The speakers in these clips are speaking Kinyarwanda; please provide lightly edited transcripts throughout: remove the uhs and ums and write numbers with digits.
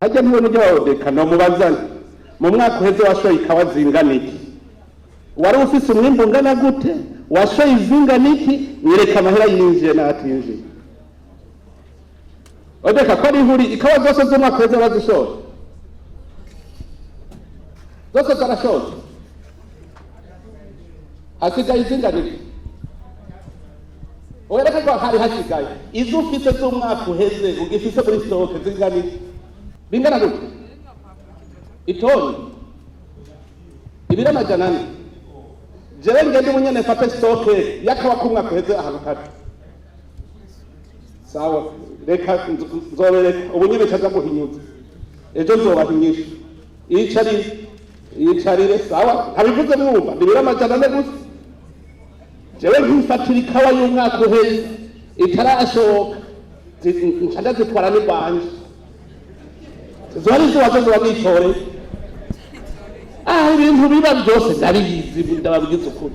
hajya niwe n'ujya wawodeka nomubazane mu mwaka uheze washoye ikawa zingana iki, wari ufise umwimbu ungana gute, washoye izingana iki, nyereka amahera yinjiye n'atinjiye. Odeka ko ari huri ikawa zose z'umwaka uheze bazishoye zose zarashoye, hasigaye izingana iki? Wereka ko hari hasigaye izo ufise z'umwaka uheze ugifise muri stoke zingana iki, bingana gute? Itoni ibiro amajana ane. Jewe ngende umunyene mfate stoke yakawa kumwaka uheze ahantu kati, sawa reka nzobereka ubunyene caza guhinyuza ejo nzobahinyisha yicarire sawa ntabivuze mwumva ibiro amajana ane gusa. Jewe nkifatira ikawa y'umwaka uheze itarashoka nca zitwara n'ibanje zari ziwazo ziba nitoreye. Ibintu biba byose ndabizi ndababwiza ukuri.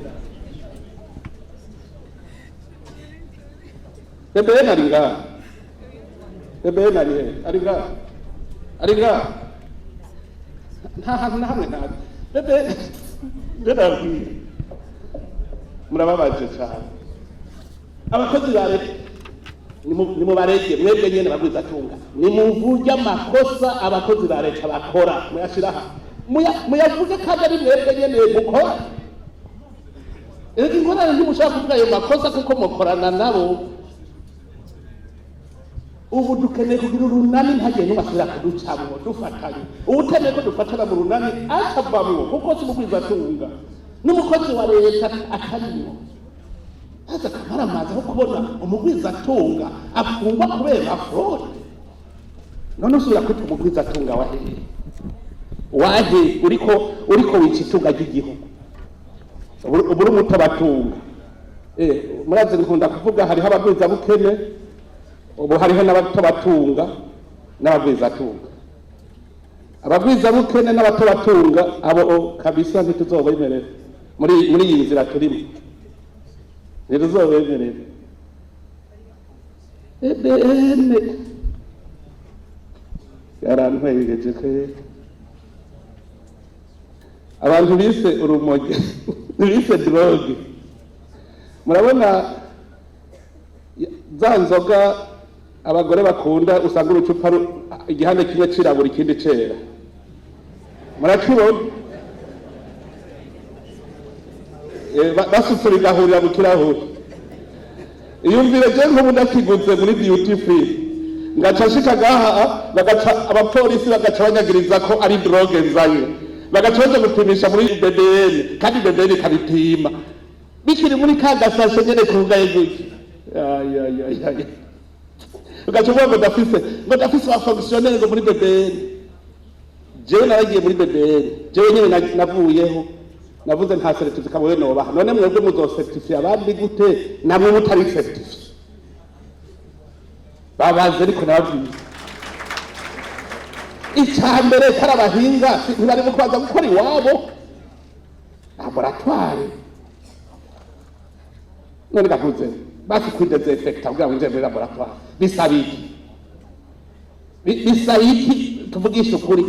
Bebe nari ngaha, bebe nari he, ari ngaha nta hantu na hamwe ntazi. Bebe ndababwira murababaje cyane. Abakozi ba Reta nimubarege mwebwe nyene bagwiza tunga, nimuvuge amakosa abakozi ba Reta bakora muyashiraha muyavuge kandi ari mwebwe nyene mukora. Ego inkorane ntimushaka kuvuga ayo makosa kuko mukorana nabo. Ubu dukeneye kugira urunani ntagende umasubira kuducamwo dufatanye. Ubutemeye ko dufatana mu runani acavamwo kuko si mugwiza tunga n'umukozi wa Reta atarimo. Haza kamara amazi aho kubona umugwiza tunga afungwa kubera fraude. None usubira kwita umugwiza tunga wahe uriko wica itunga ry'igihugu, uburi umutabatunga. Murazi nkunda kuvuga hariho abagwizabukene, ubu hariho n'abatobatunga n'abagwizatunga. Abagwizabukene n'abatobatunga abo kabisa ntituzobemerera muri iyi nzira turimo, ntituzobemerera. Ebene yarantwegeje ke abantu bise urumogi bise drogue. Murabona za nzoga abagore bakunda usanga urucupa igihande kimwe cirabura ikindi cera, murakibona basufura igahurira mu kirahuri. Iyumvire je nk'ubu ndakiguze muri duty free ngaca nshika gaha bagaca abapolisi bagaca banyagiriza ko ari drogue nzanye, bagaca baje gupimisha muri BBN kandi BBN kabipima bikiri muri ka gasashe nyene kugaye guki. Ugaca uvuga ngo ndafise ba fonctionnaire ngo muri BBN. Jewe naragiye muri BBN, jewe nyene navuyeho navuze nta certificate wewe nobaha. None mwebwe muzocertify abandi gute namwe mutari certify? Babaze ariko nababwiye icambere karabahinga ntibari mu kwaza gukora iwabo laboratoire. None gakuze basi kwidesinfecta kugira ngo nje muri laboratoire bisabiki tuvugisha ukuri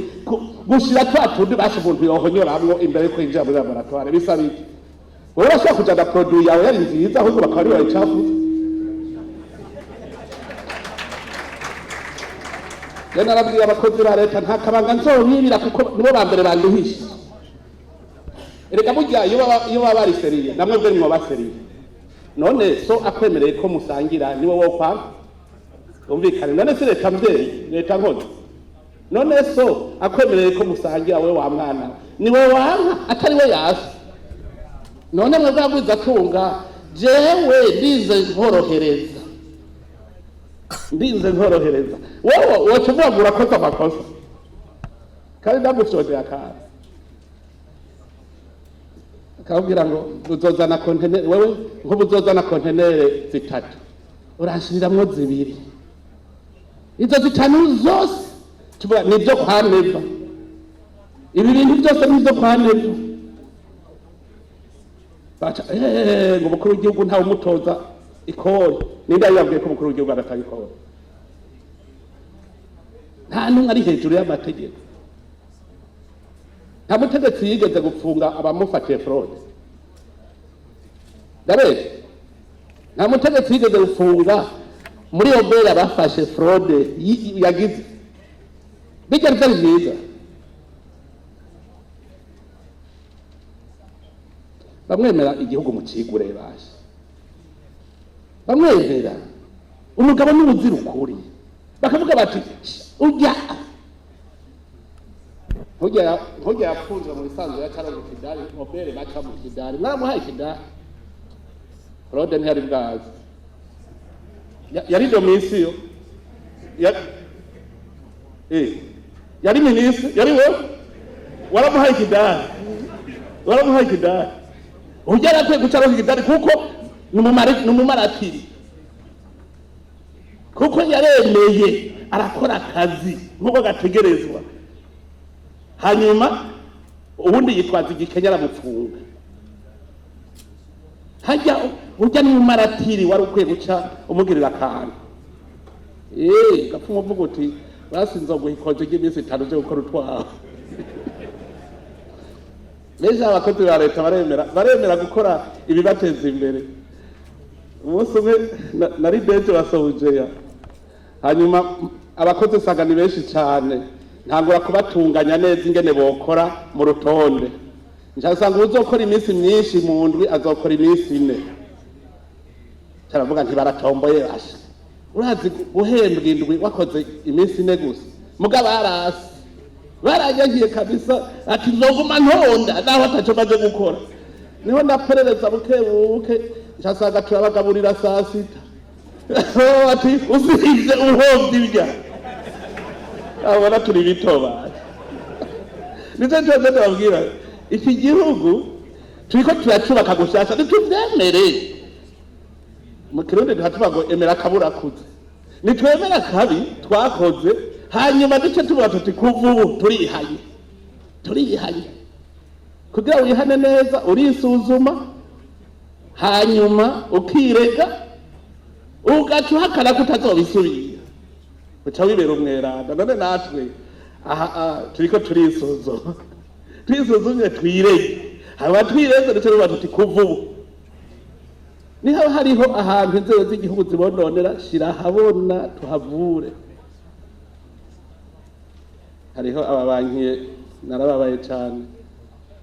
gushira twatundi basi umuntu yohonyoramwo imbere ko injira muri laboratoire bisabiki. Wowe urashaka kujana produit yawe yari nziza ahubwo bakari bayicafuza. Jana arabwiye abakozi ba Reta nta kabanga nzobibira kuko nibo bambere banduhisha. Erega burya iyo baba bari seriye namwe bwe mwo baseriye. None so akwemereye ko musangira niwe wo kwa umvikane. None se Reta mvyeyi Reta nkoze, none so akwemereye ko musangira we wa mwana niwe wanka atari we yasi. None mwe bwagwiza tunga jewe ndinze nkorohereza wowe wocuvuga ngo urakoze amakosa kandi ndagushojeye akazi akabwira ngo uzozana container wewe nk'ubu uzozana container zitatu urashiriramwo zibiri, izo zitanu zose tuvuga nibyo kwa Neva, ibi bintu byose nibyo kwa Neva. Baca ngo umukuru w'igihugu ntawe umutoza ikori. Ninde yabwiye ko umukuru w'igihugu aratanga ikori? nta numwe ari hejuru y'amategeko. Nta mutegetsi yigeze gufunga abamufatiye fraude. Ndabe nta mutegetsi yigeze gufunga muri obera bafashe fraude yagize. Bijya ari byiza. Bamwemera igihugu mu kigure baje. Bamwemera umugabo n'ubuzira ukuri. Bakavuga bati ujya yapfunzwe mu bisanzwe ya cyangwa mu kidari obere baca mu kidari mwaramuhaye kidari fraude ntiyari bwazi yari domisiyo yari minisitiri yari we waramuhaye kidari ujya arakwiye gucaraho kidari kuko ni umumaratiri kuko yaremeye arakora akazi nk'uko gategerezwa hanyuma ubundi yitwaza igikenya aramufunga hajya ujya n'umumaratiri wari ukwiye guca umugirira akantu gapfuma uvuga uti basinze guhikoje ry'iminsi 5 byo gukora utwawe Meja abakozi ba leta baremera gukora ibibateza imbere. Umunsi umwe nari deje basohojeya. Hanyuma abakozi usanga ni benshi cyane. Ntangura kubatunganya neza ingene bokora mu rutonde. Njasanga uzokora iminsi myinshi mu ndwi azokora iminsi 4. Taravuga nti baratomboye basha. Urazi guhembwa indwi wakoze iminsi 4 gusa. Mugabo arasi. Barajagiye kabisa ati nzoguma ntonda naho atacomaze gukora. Niho ndaperereza buke njasanga turabagaburira saa 6. Ati usibye uhovye ibya. Abona turi bitoba. Nizo ndababwira iki gihugu turiko turacubaka gushasha ntituvyemere. Mu Kirundi ntatuvuga ngo emera kabura kuze. Nitwemera kabi twakoze hanyuma duce tuvuga tuti kuvubu turihanye kugira wihane neza urisuzuma hanyuma ukirega ugacuhakana kutazobisubira uca wibera umweranda none natwe turiko turisuzuma twisuzumye twirege haba twireze duce tuvuga tuti kuvubu niho hariho ahantu inzego z'igihugu zibononera shira habona tuhavure. Hariho ababankiye narababaye cyane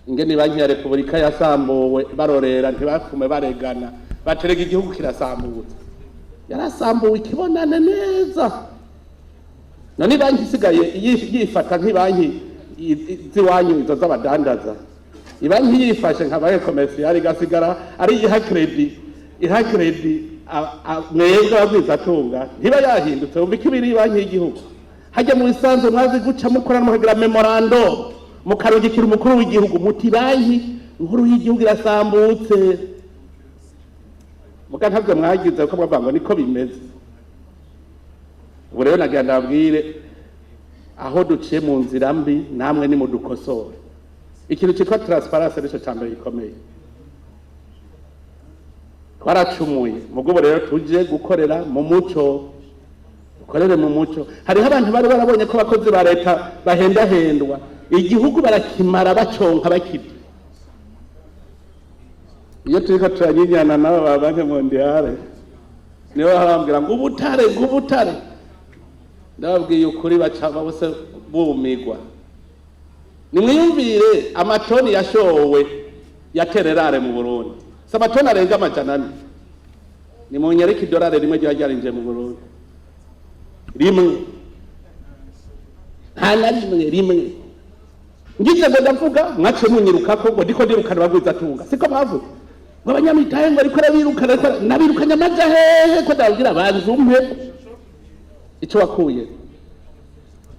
ingene banki ya Republika yasambuwe barorera ntibafume baregana baterega igihugu kirasambutse yarasambuwe ikibonane neza none banki isigaye yifata nk'ibanki ziwanyu izo z'abadandaza ibanki yifashe nkabaye commercial gasigara ari iha credit mwebwe abagwizatunga ntiba yahindutse umva ikibiri banki y'igihugu hajya mu bisanzwe mwazi guca mukorana muhagira memorando mukarungikira umukuru w'igihugu muti banki nkuru y'igihugu irasambutse muga ntavyo mwagize uko mwavuga ngo niko bimeze. Ubu rero nagira ndabwire aho duciye mu nzira mbi namwe ni mudukosore. Ikintu cyitwa transparency nico cyambere gikomeye. Twaracumuye mugo rero tuje gukorera mu muco ukorere mu muco. Hariho abantu bari barabonye ko abakozi ba leta bahendahendwa igihugu barakimara baconka bakiri. Iyo turiko turanyinyana nabo ba banki mondiale niho harambwira ngo ubutare ndababwiye ukuri bacaba bose bumigwa. Nimwiyumvire amatoni yashowe yatererare mu Burundi samatoni arenga amajana 4 ni mu nyereki dolari rimwe ryarinje mu Burundi rimwe hana rimwe ngize ngo ndavuga mwace munyiruka ko ngo ndiko ndirukana bagwiza tunga siko bavuga ngo abanyamitahe ngo ariko rabirukana nabirukanya amaja hehe ko ndabwira banzumpe ico wakuye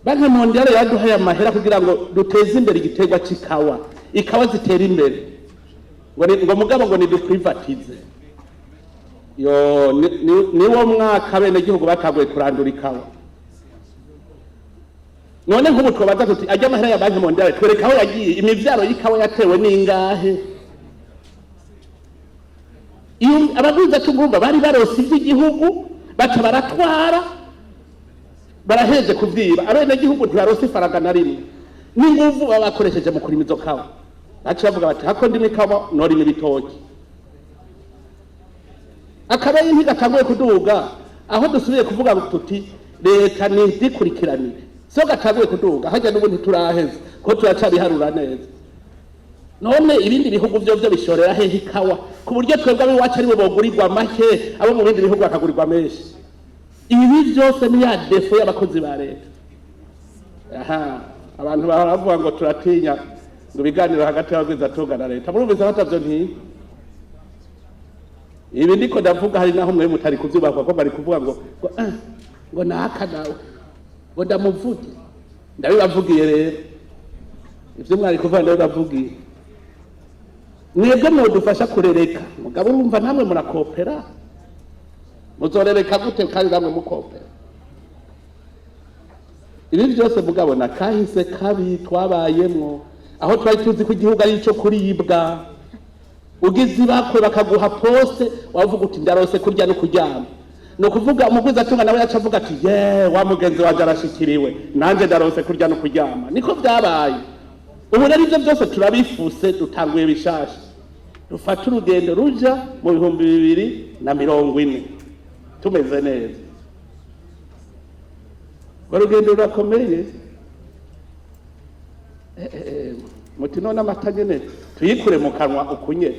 banki mondiale yaduhaye amahera kugira ngo duteze imbere igiterwa c'ikawa ikawa zitera imbere ngo mugabo ngo niduprivatize yo niwo mwaka bene gihugu bataguye kurandura ikawa. None nk'ubu twabaza tuti ajya amahera ya banki mondiale twereka aho yagiye imivyaro y'ikawa yatewe n'ingahe. Iyo abagwiza tugumba bari barose iby'igihugu baca baratwara baraheze kuvyiba abene gihugu ntibarose ifaranga na rimwe n'inguvu baba bakoresheje mu kurima izo kawa baca bavuga bati hako ndimi kawa norima ibitoki akabaye ntigatanguye kuduga aho dusubiye kuvuga tuti leta nizikurikiranire so gatanguye kuduga hajya n'ubu ntituraheze ko turacabiharura neza none ibindi bihugu byo bishorera hehe ikawa ku buryo twebwe abiwacu ari bo bogurirwa make abo mu bindi bihugu bakagurirwa menshi ibi byose ni ya defo y'abakozi ba leta abantu baravuga ngo turatinya ngo biganiro hagati y'abagwizatunga na leta murumvise batavyo ntiyi ibi ndiko ndavuga hari naho mwe mutari kuvyubakwa ko bari kuvuga ngo naka nawe ngo ndamuvuge ndabibavugiye rero ivyo mwari kuvuga ndabibavugiye mwebwe mwodufasha kurereka mugabo urumva namwe murakopera muzorereka gute kandi namwe mukopera ibi byose mugabo na kahise kabi twabayemwo aho twari tuzi ko igihugu ari ico kuribwa ugize bakwe bakaguha poste wavuga uti ndarose kurya no kuryama no kuvuga umugwizatunga nawe yaca avuga ati wa mugenzi waje arashikiriwe nanje ndarose kurya no kuryama niko byabaye ubu rero ivyo byose turabifuse dutanguye bishasha dufata urugendo ruja mu 2040 tumeze neza urugendo rurakomeye muti none amata nyene tuyikure mu kanwa ukunye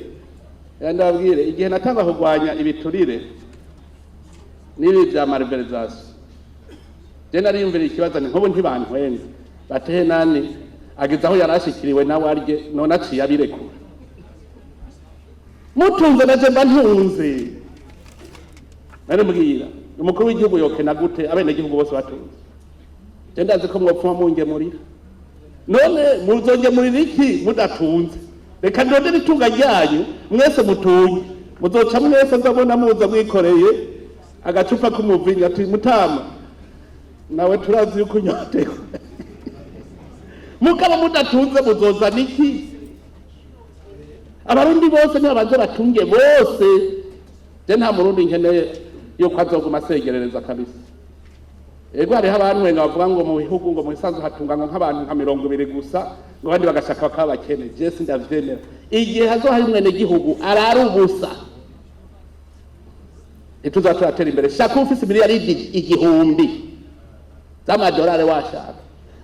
ndabwire igihe natanga kugwanya ibiturire n'ibi bya malversation je nariyumvira ikibazo ni nkobo ntibantwenze batehe nani ageze aho yarashikiriwe nawe arye none aciye abirekura mutunze naje mba ntunze nari mbwira umukuru w'igihugu yokena gute abene gihugu bose batunze je ndazi ko mwopfuma mungemurira none muzongemurira iki mudatunze reka ndondere itunga ryanyu mwese mutunge muzoca mwese nzabona muza mwikoreye agacupa k'umuvinyo ati mutama nawe turazi yuko unyotewe mukaba mudatunze muzozana iki abarundi bose nibabanze batunge bose je nta murundi nkeneye yuko azoguma asegerereza kabisa ego hariho abantu wenga bavuga ngo mu bihugu ngo mu bisanzwe hatunga nk'abantu nka 20 gusa ngo abandi bagashaka bakaba bakene je sindavyemera igihe hazo hari mwene gihugu arari ubusa turatera imbere shaka ufise miliyaridi igihumbi z'amadolari washaka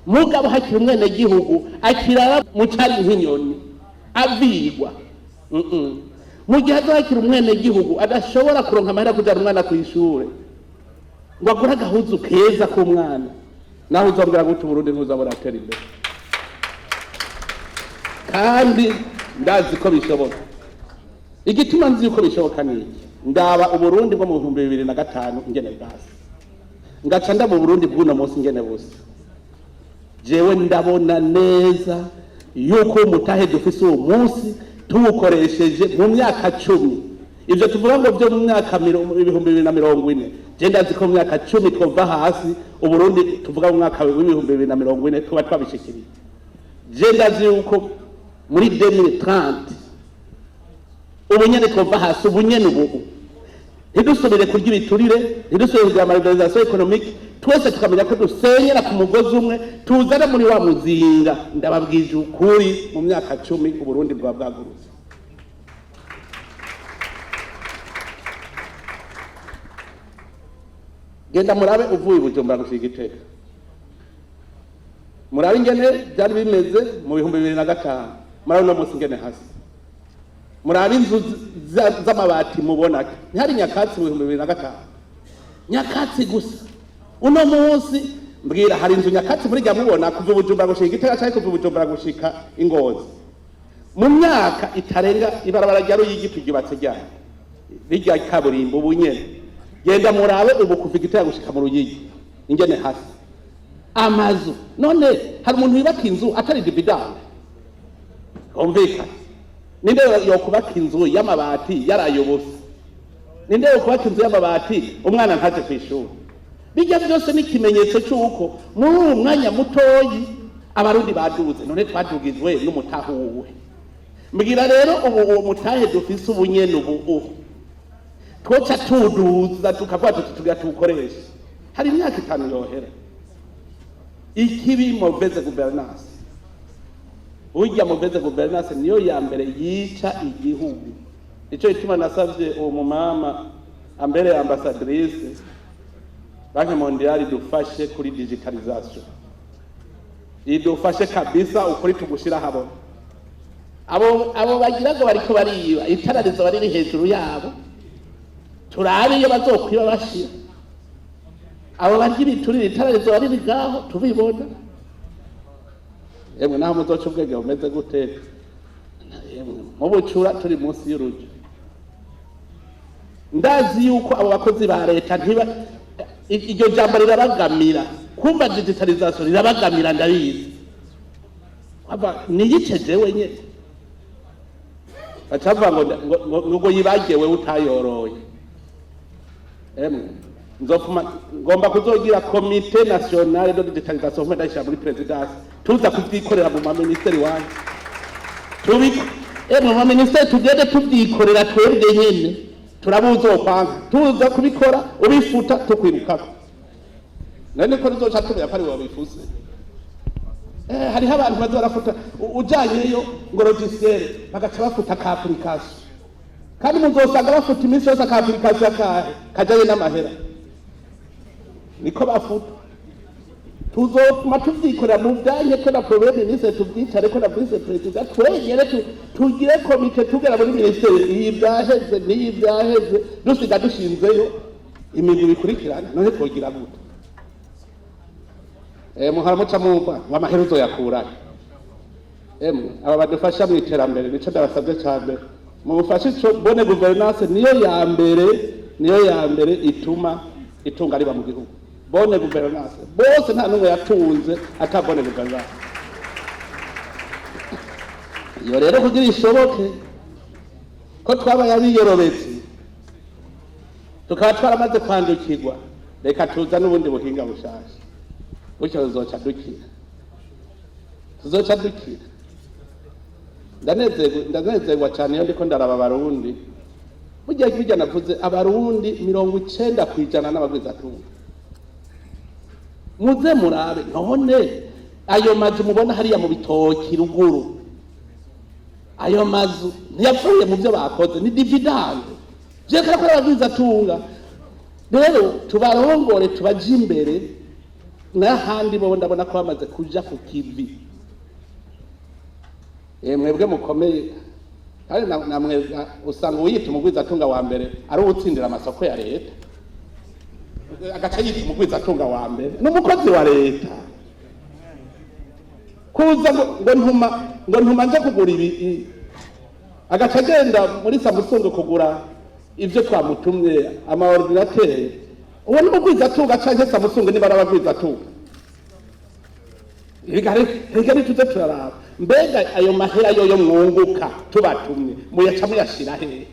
mugabo hakiri umwene gihugu akirara mu cari nk'inyoni avigwa mu gihe hazo hakiri umwene gihugu adashobora kuronka amahera kujana umwana kw'ishure ngo agura agahuzu keza k'umwana naho uzabwira gute Burundi ntuzabura atera imbere kandi ndazi ko bishoboka igituma nzi yuko bishoboka niki ndaba Uburundi bwo mu 2005 ingene bwase ngaca nda mu Burundi bw'uno munsi ingene busa jewe ndabona neza yuko umutahe dufise uwo munsi tuwukoresheje mu myaka 10 ivyo tuvuga ngo byo mu myaka 2040 je ndazi ko mu myaka 10 twova hasi Uburundi tuvuga mu mwaka wa 2040 tuba twabishikiriye je ndazi yuko muri 2030 ubunyene twova hasi ubunyene ubu ntidusubire kurya ibiturire ntidusubire kugira malversation economique twese tukamenya ko dusenyera ku mugozi umwe tuzana muri wa muzinga ndababwije ukuri mu myaka 10 Uburundi bwa bwagurutse genda murabe uvuye Bujumbura gushika Iteka murabe ingene byari bimeze mu 2005 murabe no munsi ingene hasi murabe inzu z'amabati mubona ntihari nyakatsi mu 2005 nyakatsi gusa uno munsi mbwira hari inzu nyakatsi muri jya mubona kuva Bujumbura gushika Iteka cyangwa kuva Bujumbura gushika Ingozi mu myaka itarenga ibarabara rya Ruyigi ryubatse ryari rijya kaburimbo ubunyene genda murabe ubu kuva Igitega gushika mu Ruyigi ingene hasi amazu none hari umuntu yubaka inzu atari dividende umvika ninde yokubaka inzu y'amabati yarayobose ninde yokubaka inzu y'amabati umwana ntaje kwishura bijya byose ni kimenyetso cyuko muri uwo mwanya mutoyi abarundi baduze none twadugizwe n'umutahuwe mbwira rero ubu mutahe dufise ubunyene ubu twoca tuduza tukavuga tutugira tukoresha hari imyaka 5 yohera ikibi mauvaise gouvernance. Burya mauvaise gouvernance niyo ya mbere yica igihugu. Ico ituma nasavye uwo mumama ambere ambassadrice Banki Mondiale idufashe kuri digitalisation. Idufashe kabisa ukuri tugushira habona. Abo bagira ngo bariko bariba itararizo bari hejuru yabo. Turabe iyo bazokwiba bashira. Abo bagira iturire itararizo bari gaho tubibona. Yemwe naho muzoca ubwenge bumeze gute? Yemwe mu bucura turi munsi y'urujo. Ndazi yuko abo bakozi ba leta ntiba iryo jambo rirabagamira. Kumva digitalisation rirabagamira ndabizi. Aba niyice jewe nyene. Bacava ngo yibagewe utayoroye. Nzofuma ngomba kuzogira comité national de digitalisation ndashira muri presidence. Tuza kuvyikorera mu ministeri wanyu. Mu ministeri tugende tuvyikorera twebwe nyene. Turabuzokwanga. Tuza kubikora ubifuta tukwirukako. None ko rizoca tumenya ko ari wabifuse. Hariho abantu baza barafuta ujanyeyo ngo logiciel bagaca bafuta ka application. Kandi muzosanga bafuta iminsi yose ka application kajaye n'amahera. Niko bafuta. Tuzopuma tuvyikorera mu byanye ko na problème nise tuvyicare ko na vice president twenyere tugire komite tugera muri ministeri ibyaheze n'ibyaheze dusiga dushinzeyo imigwi bikurikirana none twogira gute. Muharamuca mumva w'amaheruzo yakura. Aba badufasha mu iterambere nico ndabasabye cyane. Mufashe ico bonne gouvernance niyo ya mbere ituma itunga riba mu gihugu. Bonne gouvernance. Bose nta numwe yatunze ata bonne gouvernance. Iyo rero kugira ishoboke ko twaba yabiyorobetse tukaba twaramaze kwandukirwa reka tuza n'ubundi buhinga bushasha. Ucyo tuzoca dukira. Ndanezerwa cyane iyo ndiko ndaraba abarundi. Burya navuze abarundi 90% n'abagwizatunga. Muze murabe none ayo mazu mubona hariya mu bitoki ruguru. Ayo mazu ntiyapfuye mu byo bakoze ni dividende. Je kara ko abagwizatunga. Rero tubarongore tubaje imbere. N'ahandi bo ndabona ko bamaze kuja ku kivi. Mwebwe mukomeye kandi namwe usanga uyita umugwizatunga wa mbere ari utsindira amasoko ya leta. Agaca yita umugwizatunga wa mbere n'umukozi wa leta. Kuza ngo ntuma nje kugura ibi agaca agenda muri Samsung kugura ivyo twamutumye ama ordinateur. Uwo ni umugwizatunga canke Samsung ni barabagwizatunga. Igari tuze turaraba. Mbega ayo mahera yo mwunguka tubatumye muyaca muyashira hehe?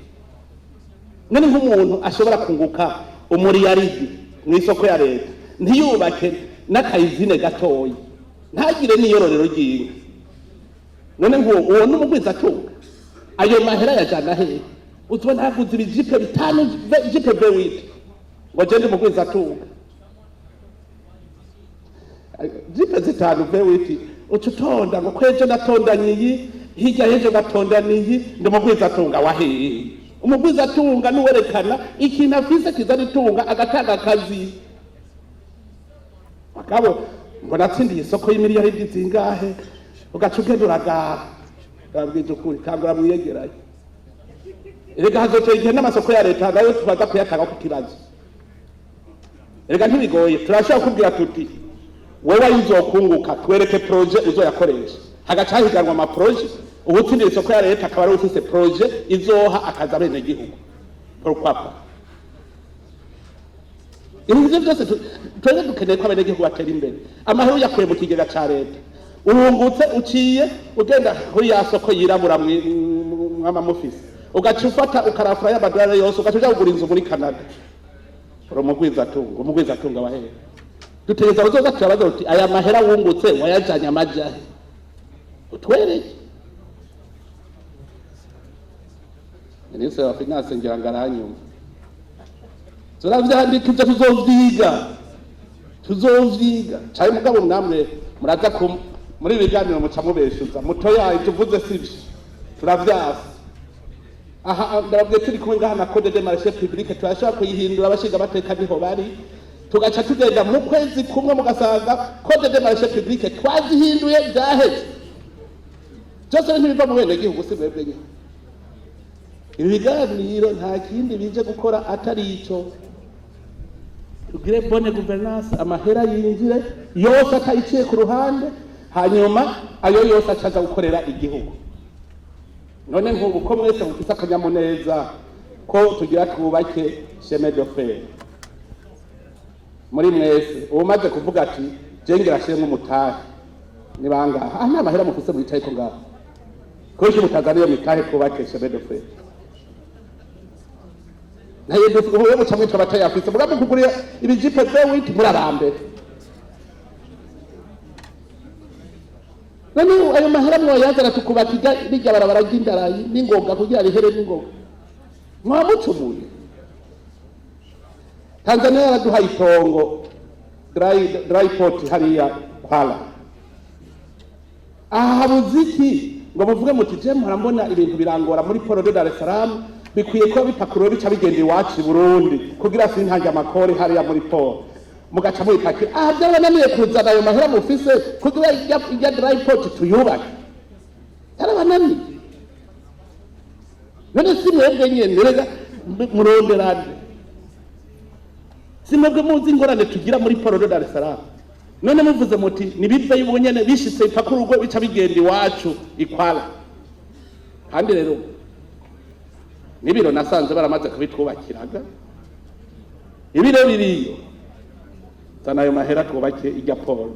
None nk'umuntu ashobora kunguka umuriyaridi mu isoko ya leta ntiyubake n'akayizine gatoyi ntagire n'iyororero ry'inka. None uwo ni umugwizatunga. Ayo mahera yajana hehe? Utubona haguze ibijipe 5 jipe V8 ngo jende umugwizatunga. Jipe 5 V8 ututonda ngo kwejo natondaniyi hirya hejo gatondaniyi ndi mugwizatunga wahehe. Umugwizatunga nuwerekana ikintu afise kizaritunga agatanga akazi. Akabo ngo natsindiye isoko y'imiliyaridi zingahe ugaca ugenda uragara. Ndabwije ukuri kangura mwiyegerayo. Erega hazoteye igihe n'amasoko ya leta nayo tubaza kuyatanga ku kibazo. Erega ntibigoye turashaka kubwira tuti wewe uzokunguka twereke projet uzoyakoresha. Hagaca higanwa ama projet ubutsindira isoko ya leta akaba ari ufise projet izoha akaza bene gihugu. Pourquoi pas? Ibyo byose twese dukeneye ko abene gihugu batera imbere. Amahero yakuye mu kigega ca leta. Urungutse uciye ugenda kuri ya soko yirabura mwama mufise. Ugaca ufata ukarafura y'amadolari yose ugaca uja kugura inzu muri Canada. Umugwizatunga wahehe. Dutegeza uzoza turabaza uti aya mahera wungutse wayajanye amajahe. Utwereye. Ministre wa Finance ngirangaranyuma. Turavyandika ivyo tuzovyiga. tuzovyiga cyane mugabo namwe muraza muri biganiro muca mubeshuza mutoya tuvuze sivyo turavyasa aha ndababwiye turi kumwe ngaha na code de marché public turashobora kuyihindura abashiga amateka niho bari tugaca tugenda mu kwezi kumwe mugasanga code de marché public twazihinduye byaheze byose ntibiva mu bene gihugu si mwebwe nyine ibi biganiro nta kindi bije gukora atari ico tugire bonne gouvernance amahera yinjire yose atayiciye ku ruhande hanyuma ayo yose acaza gukorera igihugu none nk'ubu ko mwese mufite akanyamuneza ko tugira twubake chemin de fer muri mwese umaze kuvuga ati jengera ashiremo umutahe ni bangaha nta mahera mufise mwicaye ko ngaho ko mutazaniye mitahe twubake chemin de fer naye dufuye mu camwe twabataye afise mugambe kugurira ibijipe B8 murarambere none ayo mahera mwoyazana tukubatiga bijya barabara ry'indarayi n'ingoga kugira rihere n'ingoga mwamucumuye Tanzania yaraduhaye itongo dry port hariya kwala habuziki ngo muvuge muti je murambona ibintu birangora muri Port de Dar es Salaam bikwiye ko bipakuro bica bigenda iwacu i Burundi kugira sintange amakore hariya muri port mugaca mubipakira byarananiye kuzana ayo mahera mufise kugira ijya dry port tuyubake yarabananiye none si mwebwe nyene rega muronderane si mwebwe muzi ingorane tugira muri Port de Dar es Salaam none muvuze muti nibive y'ubunyene bishitse ipakuro urwo bica bigenda iwacu ikwala kandi rero nibiro nasanze baramaze kubitwubakiraga ibiro biriyo zana ayo mahera twubake ijya Paul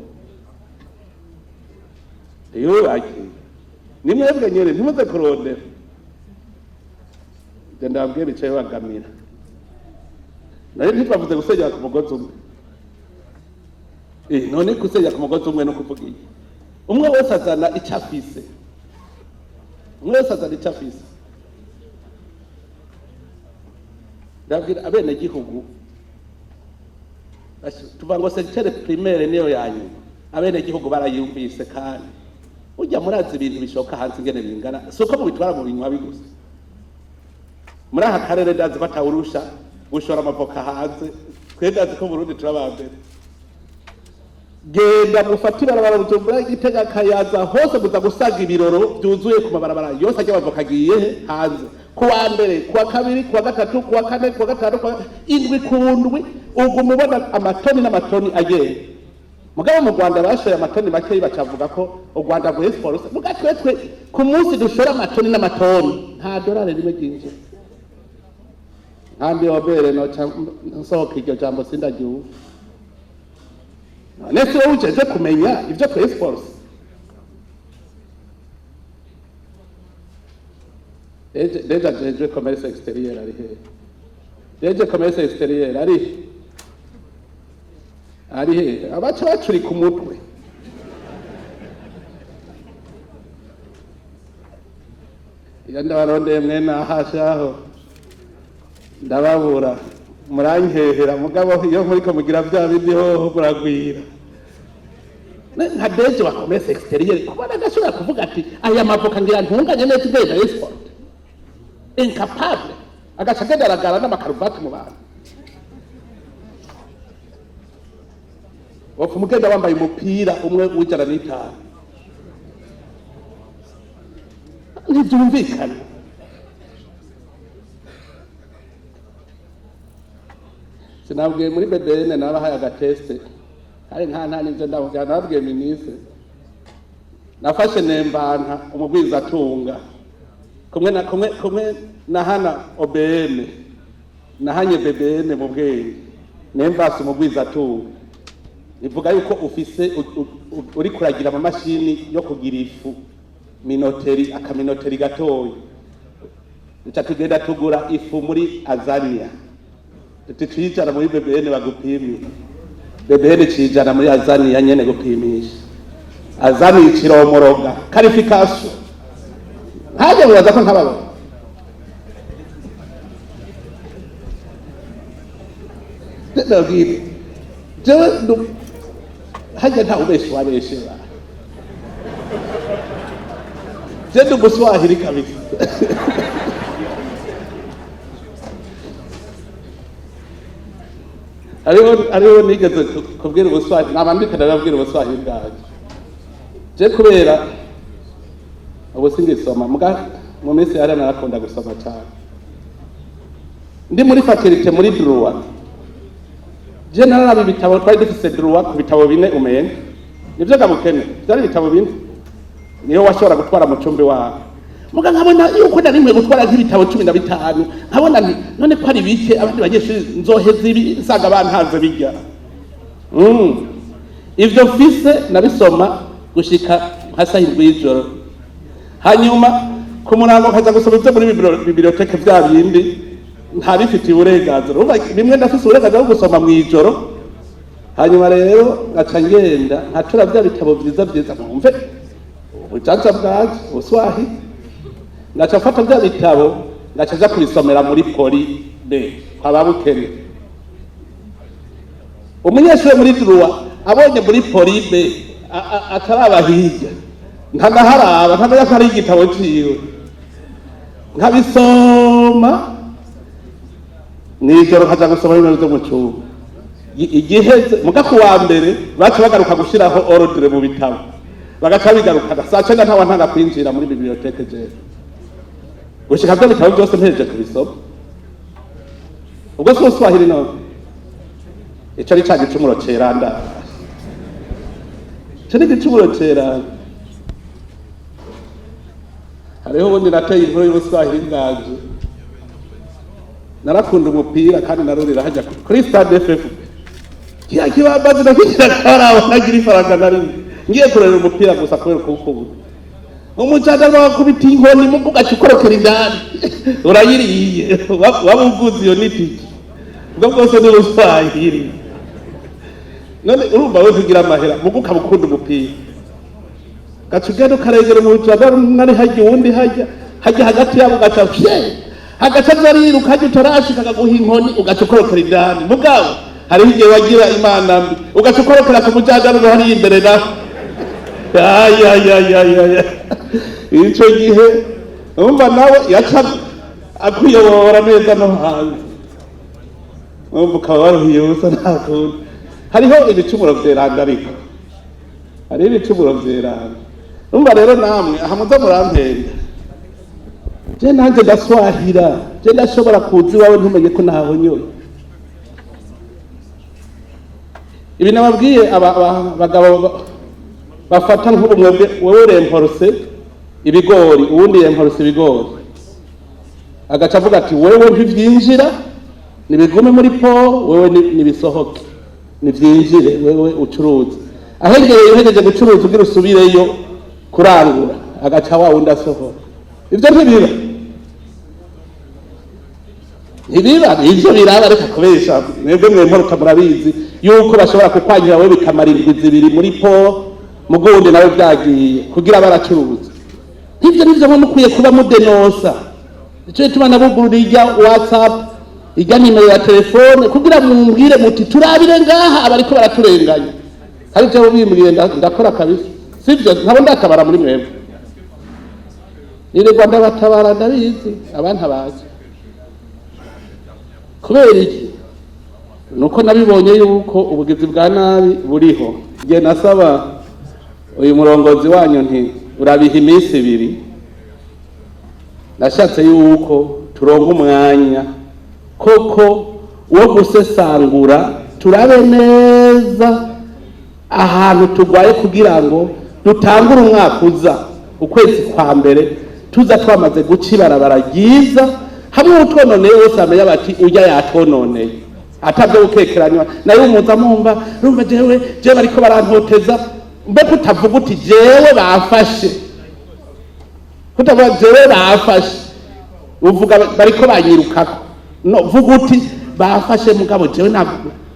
iyo baki nimwebwe nyene ntimuze kurondera ndabwiye bicaye bagamira naye ntitwavuze gusenya ku mugozi umwe none gusenya ku mugozi umwe no kuvuga iki umwe wese azana icafise ndabwira abene gihugu tuva ngo secteur primaire niyo yanyu abene gihugu barayumvise kandi ujya murazi ibintu bishoka hanze ingene bingana suko mu bitwara mu binywa bigusa muri aha karere ndazi ko atawurusha gushora amavoka hanze twendazi ko Burundi turabambere genda mufatira barabara Bujumbura Gitega Kayaza hose muza gusaga ibiroro byuzuye ku mabarabara yose ajya bavoka agiye hanze kuwa mbere kuwa kabiri kuwa gatatu kuwa kane kuwa gatanu indwi kundwi ubwo mubona amatoni n'amatoni agenda mugabo mu Rwanda bashoye amatoni make bacavuga ko u Rwanda rwe sport mugatwetwe ku munsi dushora amatoni n'amatoni nta dolari rimwe ginje kandi obere no nsohoka iryo jambo sindagiwe nese uje kumenya ivyo twe sport Deja jeje commerce extérieur ari he Deja commerce extérieur ari he abaca bacuri ku mutwe yanda barondeye mwena hashaho ndababura murankehera mugabo iyo muri ko mugira bya bindi ho buragwira nka Deja wa commerce extérieur kubona gashobora kuvuga ati aya mavoka ngira ntunganye neza igenda export incapable agaca kagaragara n'amakaruvati mu bantu wapfa umugenda wambaye umupira umwe w'ijana n'itanu ntibyumvikana sinabwiye muri BBN nabahaye agateste kandi nta n'ibyo ndavuga nabwiye ministre nafashe nembanta umugwizatunga kumwe na hana OBM nahanye BBN mu bwenge nemvase umugwizatunga nivuga yuko ufise uri kuragira ama mashini yo kugira ifu minoteri akaminoteri gatoyi duca tugenda tugura ifu muri Azania tutwijana muri BBN bagupimye BBN cijana muri Azania nyene gupimisha Azania ikiromoroga qualification haje mwaza ko ntababo ndabwira jewe hajya nta ubeshe wabeshe ba je ndi Umuswahili kabisa ariho nigeze kubwira Ubuswahili nabandika ndababwira Ubuswahili bwaje je kubera ubu singisoma mu minsi yari narakunda gusoma cyane ndi muri faculté muri droit je naraba ibitabo twari dufise droit ku bitabo 4 umenye nivyo gabukene byari ibitabo 4 niyo washobora gutwara mu cumbi wawe muga nkabona yuko narimwe gutwara nk'ibitabo 15 nkabona none ko ari bike abandi bageshuri nzoheza ibi saga bantanze bijya ivyo mfise nabisoma gushika hasa y'ijoro hanyuma ku murango kaza gusoma ivyo muri biblioteke vya bindi ntabifitiye uburenganzira uba bimwe ndafise uburenganzira bwo gusoma mu ijoro hanyuma rero ngaca ngenda nkatura vya bitabo vyiza mwumve ubujanja bwaje Ubuswahili ngaca mfata vya bitabo ngaca ja kubisomera muri poli B kwa babukene umunyeshuri muri droit abonye muri poli B ataraba hirya ntanaharaba ntamenya ko ari igitabo ciwe nkabisoma nijoro kaja gusoma ibintu vyo mu cumba igiheze muga ku wa mbere baca bagaruka gushiraho ordre mu bitabo bagaca bigarukana saa 9 ntawa ntanga kwinjira muri biblioteke je gushika vyo bitabo byose mpejeje kubisoma ubwo si Ubuswahili no ico ari ca gicumuro ceranda ico ni gicumuro ceranda hariho ubundi nateye inkuru y'Ubuswahili bwaje narakunda umupira kandi narurira hajya kuri stade FF kiya kibambazi nakwira karaba nagira ifaranga nari ngiye kurera umupira gusa kubera kuko umucaga wakubita inkoni mu ugacikorokera indani urayiriye wabuguzi yo nitiki ubwo bwose ni Ubuswahili none urumva we kugira amahera muguka bukunda umupira gacugendo karegera mu caga nari hajya uwundi hajya hagati yabo gaca hagaca zariruka hajya utarashika akaguha inkoni ugacukorokera indani mugabo hariho igihe wagira imana mbi ugacukorokera ku mujagaruro hariya imbere naho ico gihe umva nawe yaca akuyobora neza no hanze umva ukaba waruhiye ubusa nta kundi hariho ibicumuro vyeranga ariko hariho ibicumuro vyeranga umva rero namwe aha muza murampenda je nanje ndaswahira je ndashobora kuzi wawe ntumenye ko nahonyoye ibi nababwiye abagabo bafata nk'ubumwebwe wewe remporose ibigori uwundi remporose ibigori agaca avuga ati wewe ntivyinjira nibigume muri po wewe nibisohoke nivyinjire wewe ucuruza ahengereye uhejeje gucuruza ugira usubireyo kurangura agaca wa wundi asohora ivyo ntibiba ivyo biraba reka kubesha mwebwe mwemporuka murabizi yuko bashobora kukwanyira wewe bikamara indwi zibiri muri po mugundi nawe vyagiye kugira baracuruza ivyo nivyo mukwiye kuba mudenosa ico gituma nabugurura irya WhatsApp irya nimero ya telefone kugira mumbwire muti turabire ngaha abariko baraturenganya hari ivyo bimbwiye ndakora kabisa sivyo nkabo ndatabara muri mwebwe niregwa ndabatabara ndabizi abantu bazi kubera iki nuko nabibonye yuko ubugizi bwa nabi buriho ngiye nasaba uyu murongozi wanyu nti urabiha iminsi 2 nashatse yuko turonka umwanya koko wo gusesangura turabe neza ahantu tugwaye kugira ngo dutangure umwaka uza ukwezi kwa mbere tuza twamaze guca ibarabara ryiza hamwe utwononeye wese amenya bati ujya yatononeye atabyo gukekeranywa nayo umuza mumva rumva jewe bariko barantoteza mbe kutavuga uti jewe bafashe kutavuga jewe bafashe uvuga bariko banyirukako no vuga uti bafashe mugabo jewe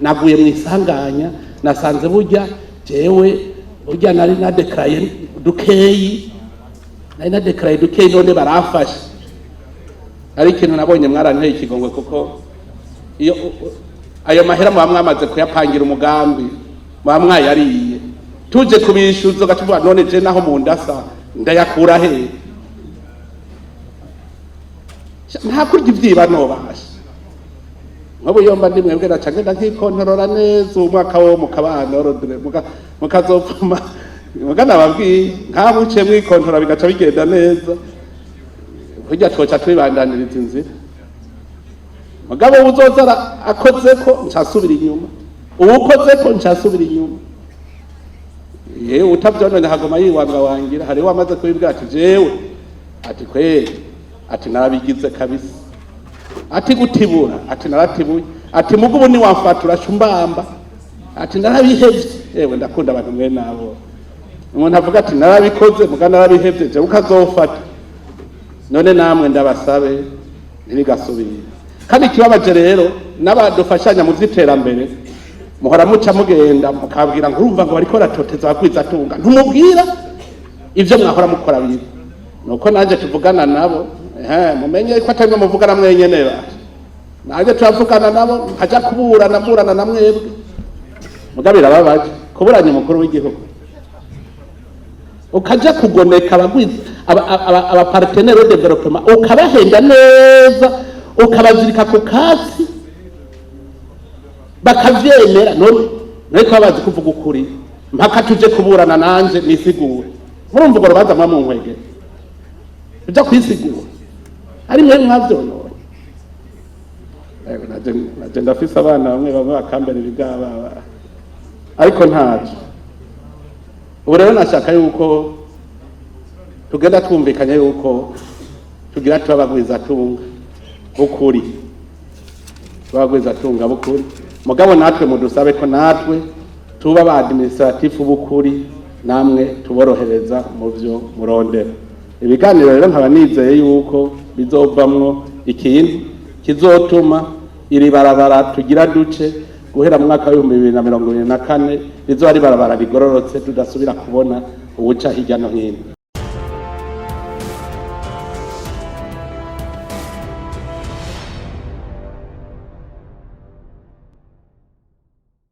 naguye mu isanganya nasanze burya jewe burya nari nadekaraye dukeyi none barafashe ari ikintu nabonye mwaranteye ikigongwe kuko iyo ayo mahera muba mwamaze kuyapangira umugambi muba mwayariye tuje kubishuza gacuvuga none je naho mu ndasa ndayakura he nta kurya ivyiba nobasha nk'ubu yomba ndi mwebwe naca ngenda nkikontorora neza umwaka wo mu kabana orodre mukazopfuma mugana babwiye nka muce mwikontorora bigaca bigenda neza kurya twoca twibandaniriza inzira mugabo uzoza akozeko ncasubira inyuma uwukozeko ncasubira inyuma yewe utavyonone hagoma yiwanga wangira hari wamaze kubibwira ati jewe ati kweli ati narabigize kabisa ati gutibura ati naratibuye ati mugubu ni wamfatura chumbamba ati narabihevye yewe ndakunda abantu mwe nabo umuntu avuga ati narabikoze muga narabihevye je ukazofata none namwe ndabasabe ntibigasubire kandi kibabaje rero n'abadufashanya mu vyiterambere muhora muca mugenda mukabwira ngo urumva ngo bariko ratoteza abagwizatunga ntumubwira ivyo mwahora mukora bibi nuko nanje tuvugana nabo mumenye ko atamwe muvugana mwenyene bati naje turavugana nabo haja kuburana na mwebwe mugabira babaje kuburanya umukuru w'igihugu ukaja kugoneka aba partenaire de development ukabahenda neza ukabazirika ku kasi bakavyemera none ariko babazi kuvuga ukuri mpaka tuje kuburana nanje nisigure murumva ngo rubanza mwa munkwege uja kwisigura ari mwe mwavyonora naje ndafise abana bamwe bakambera ibigaba ariko ntaje ubu rero nashaka yuko tugenda twumvikanye yuko tugira tubagwizatunga ukuri tubagwizatunga bukuri mugabo natwe mudusabe ko natwe tuba ba administratif bukuri namwe tuborohereza mu byo murondera ibiganiro rero nkaba nizeye yuko bizovamwo ikintu kizotuma iri barabara tugira duce guhera mu mwaka wa 2024 rizo ari barabara rigororotse tudasubira kubona ubuca hirya no hino.